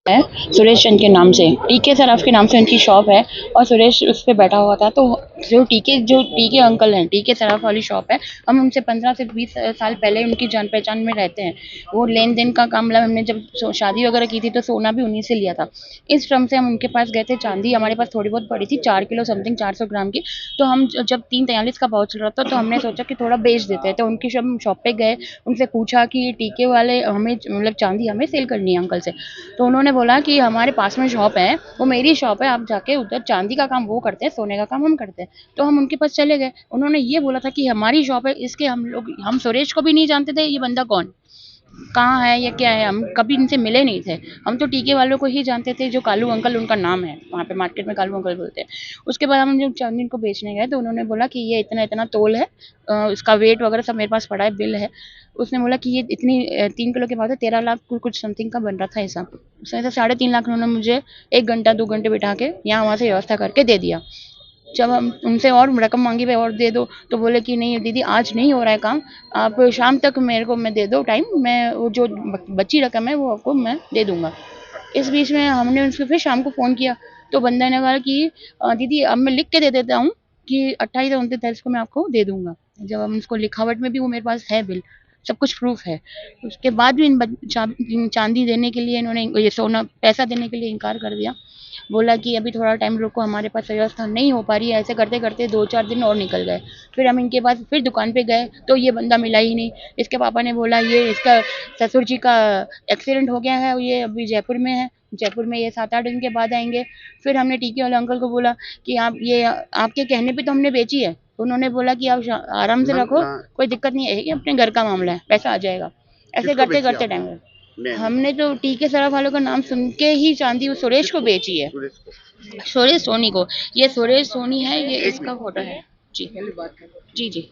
है सुरेश चंद के नाम से, टीके सराफ के नाम से उनकी शॉप है और सुरेश उस पे बैठा हुआ था। तो जो टीके अंकल हैं, टीके सराफ वाली शॉप है, हम उनसे 15 से 20 साल पहले उनकी जान पहचान में रहते हैं। वो लेन देन का काम, मतलब हमने जब शादी वगैरह की थी तो सोना भी उन्हीं से लिया था। इस क्रम से हम उनके पास गए थे। चांदी हमारे पास थोड़ी बहुत पड़ी थी, 4 किलो समथिंग, 400 ग्राम की। तो हम जब 343 का भाव चल रहा था तो हमने सोचा कि थोड़ा बेच देते हैं। तो उनकी शॉप पे गए, उनसे पूछा कि टीके वाले हमें, मतलब चांदी हमें सेल करनी है अंकल से। तो उन्होंने बोला कि हमारे पास में शॉप है, वो मेरी शॉप है, आप जाके उधर चांदी का काम वो करते हैं, सोने का काम हम करते हैं। तो हम उनके पास चले गए। उन्होंने ये बोला था कि हमारी शॉप है, इसके हम सुरेश को भी नहीं जानते थे, ये बंदा कौन, कहाँ है या क्या है, हम कभी इनसे मिले नहीं थे। हम तो टीके वालों को ही जानते थे, जो कालू अंकल उनका नाम है, वहाँ पे मार्केट में कालू अंकल बोलते हैं। उसके बाद हम जब चांदी को बेचने गए तो उन्होंने बोला कि ये इतना इतना तोल है, इसका वेट वगैरह सब मेरे पास पड़ा है, बिल है। उसने बोला कि ये इतनी 3 किलो के बाद 13 लाख कुछ समथिंग का बन रहा था हिसाब। उसने तो 3.5 लाख उन्होंने मुझे 1 घंटा 2 घंटे बिठा के यहाँ वहाँ से व्यवस्था करके दे दिया। जब हम उनसे और रकम मांगी, भाई और दे दो, तो बोले कि नहीं दीदी आज नहीं हो रहा है काम, आप शाम तक मेरे को मैं दे दो टाइम, मैं वो जो बची रकम है वो आपको मैं दे दूंगा। इस बीच में हमने उसको फिर शाम को फ़ोन किया। तो बंदा ने कहा कि दीदी अब मैं लिख के दे देता हूँ कि 28 या 29 तारीख को मैं आपको दे दूंगा। जब हम उसको लिखावट में भी, वो मेरे पास है बिल, सब कुछ प्रूफ है। उसके बाद भी इन चांदी देने के लिए इन्होंने, ये सोना पैसा देने के लिए इनकार कर दिया। बोला कि अभी थोड़ा टाइम रुको, हमारे पास व्यवस्था नहीं हो पा रही है। ऐसे करते करते 2-4 दिन और निकल गए। फिर हम इनके पास फिर दुकान पे गए तो ये बंदा मिला ही नहीं। इसके पापा ने बोला ये इसका ससुर जी का एक्सीडेंट हो गया है, ये अभी जयपुर में है, जयपुर में ये 7-8 दिन के बाद आएंगे। फिर हमने टीके वाले अंकल को बोला कि आप ये, आपके कहने पे तो हमने बेची है। उन्होंने बोला कि आप आराम से रखो, कोई दिक्कत नहीं है, ये अपने घर का मामला है, पैसा आ जाएगा। ऐसे करते करते टाइम, हमने तो टीके सराफ वालों का नाम सुन के ही चांदी उस सुरेश को बेची है, सुरेश सोनी को। ये सुरेश सोनी है, ये इसका फोटो है जी। जी जी।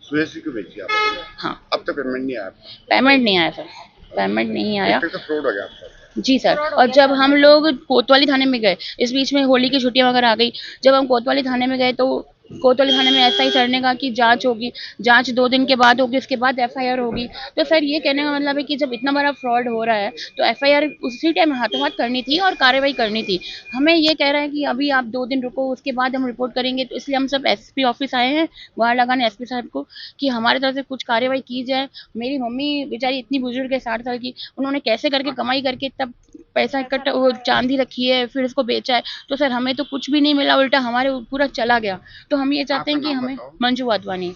सुरेश जी को बेची आपने? हाँ। अब तक पेमेंट नहीं आया? पेमेंट नहीं आया सर, पेमेंट नहीं आया। तो फ्रॉड हो गया आपका? जी सर। और जब हम लोग कोतवाली थाने में गए, इस बीच में होली की छुट्टियां वगैरह आ गई। जब हम कोतवाली थाने में गए तो कोतवाली थाने में एसआई सर ने कहा कि जांच होगी, जांच 2 दिन के बाद होगी, उसके बाद एफआईआर होगी। तो सर ये कहने का मतलब है कि जब इतना बड़ा फ्रॉड हो रहा है तो एफआईआर उसी टाइम हाथों हाथ करनी थी और कार्रवाई करनी थी। हमें ये कह रहा है कि अभी आप 2 दिन रुको, उसके बाद हम रिपोर्ट करेंगे। तो इसलिए हम सब एसपी ऑफिस आए हैं गुहार लगाने एसपी साहब को कि हमारे तरफ से कुछ कार्रवाई की जाए। मेरी मम्मी बेचारी इतनी बुजुर्ग है, 60 साल की, उन्होंने कैसे करके कमाई करके तब पैसा इकट्ठा, वो चांदी रखी है, फिर इसको बेचा है। तो सर हमें तो कुछ भी नहीं मिला, उल्टा हमारे पूरा चला गया। तो हम ये चाहते हैं कि हमें, मंजू वाधवानी,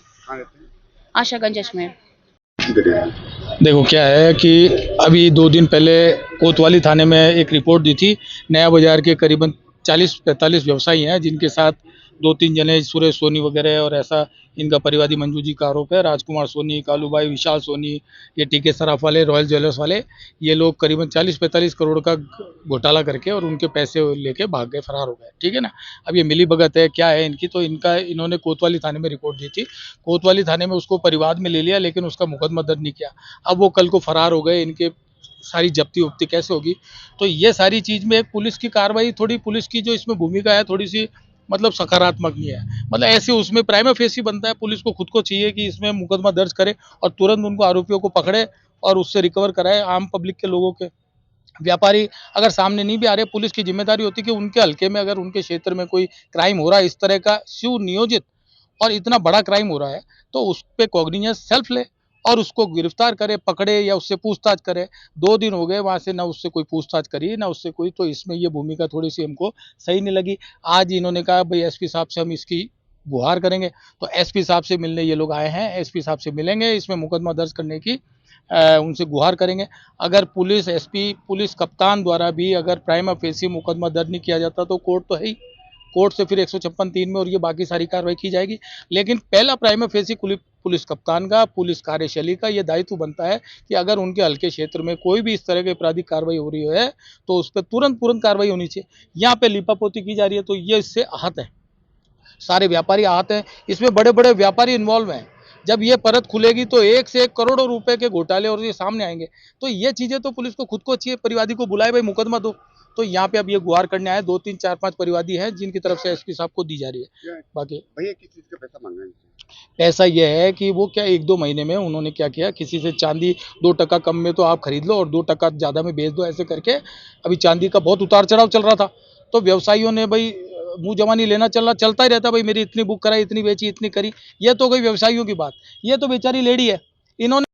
आशागंज अजमेर। देखो क्या है कि अभी 2 दिन पहले कोतवाली थाने में एक रिपोर्ट दी थी। नया बाजार के करीबन 40-45 व्यवसायी हैं जिनके साथ 2-3 जने सुरेश सोनी वगैरह, और ऐसा इनका परिवादी मंजू जी का आरोप है। राजकुमार सोनी, कालू भाई, विशाल सोनी, ये टीके सराफ वाले, रॉयल ज्वेलर्स वाले, ये लोग करीबन 40-45 करोड़ का घोटाला करके और उनके पैसे लेके भाग गए, फरार हो गए। ठीक है ना। अब ये मिली भगत है क्या है इनकी, तो इन्होंने कोतवाली थाने में रिपोर्ट दी थी। कोतवाली थाने में उसको परिवाद में ले लिया, लेकिन उसका मुकदमा दर्ज नहीं किया। अब वो कल को फरार हो गए, इनके सारी जब्ती वब्ती कैसे होगी। तो ये सारी चीज़ में एक पुलिस की कार्रवाई, थोड़ी पुलिस की जो इसमें भूमिका है थोड़ी सी मतलब सकारात्मक नहीं है। मतलब ऐसे उसमें प्राइमा फेसी बनता है। पुलिस को खुद को चाहिए कि इसमें मुकदमा दर्ज करे और तुरंत उनको आरोपियों को पकड़े और उससे रिकवर कराए। आम पब्लिक के लोगों के, व्यापारी अगर सामने नहीं भी आ रहे, पुलिस की जिम्मेदारी होती है कि उनके हल्के में, अगर उनके क्षेत्र में कोई क्राइम हो रहा है इस तरह का सुनियोजित और इतना बड़ा क्राइम हो रहा है, तो उस पे कॉग्निजेंस सेल्फ ले और उसको गिरफ्तार करे, पकड़े या उससे पूछताछ करे। 2 दिन हो गए वहां से, ना उससे कोई पूछताछ करी ना उससे कोई, तो इसमें ये भूमिका थोड़ी सी हमको सही नहीं लगी। आज इन्होंने कहा भाई एसपी साहब से हम इसकी गुहार करेंगे, तो एसपी साहब से मिलने ये लोग आए हैं। एसपी साहब से मिलेंगे, इसमें मुकदमा दर्ज करने की उनसे गुहार करेंगे। अगर पुलिस, एसपी, पुलिस कप्तान द्वारा भी अगर प्राइमा फेसी मुकदमा दर्ज नहीं किया जाता तो कोर्ट तो है ही, कोर्ट से फिर 156(3) में और ये बाकी सारी कार्रवाई की जाएगी। लेकिन पहला प्राइमा फेसी पुलिस कप्तान का, पुलिस कार्यशैली का ये दायित्व बनता है कि अगर उनके हल्के क्षेत्र में कोई भी इस तरह की आपराधिक कार्रवाई हो रही है तो उस पर तुरंत कार्रवाई होनी चाहिए। यहाँ पे लिपापोती की जा रही है तो ये इससे आहत है, सारे व्यापारी आहत हैं, इसमें बड़े बड़े व्यापारी इन्वॉल्व हैं। जब ये परत खुलेगी तो 1 से 1 करोड़ों रुपए के घोटाले और ये सामने आएंगे। तो ये चीजें तो पुलिस को खुद को चाहिए, परिवादी को बुलाए, भाई मुकदमा दो। तो यहाँ पे अब ये गुहार करने आए 2, 3, 4, 5 परिवादी हैं जिनकी तरफ से एसपी साहब को दी जा रही है। बाकी भैया किस चीज का पैसा मांग रहे हैं? ऐसा यह है कि वो क्या 1-2 महीने में उन्होंने क्या किया, किसी से चांदी 2 टका कम में तो आप खरीद लो और 2 टका ज़्यादा में बेच दो, ऐसे करके अभी चांदी का बहुत उतार चढ़ाव चल रहा था। तो व्यवसायियों ने भाई मुँह जबानी लेना चलता ही रहता, भाई मेरी इतनी बुक कराई, इतनी बेची, इतनी करी। ये तो हो गई व्यवसायियों की बात। ये तो बेचारी लेडी है, इन्होंने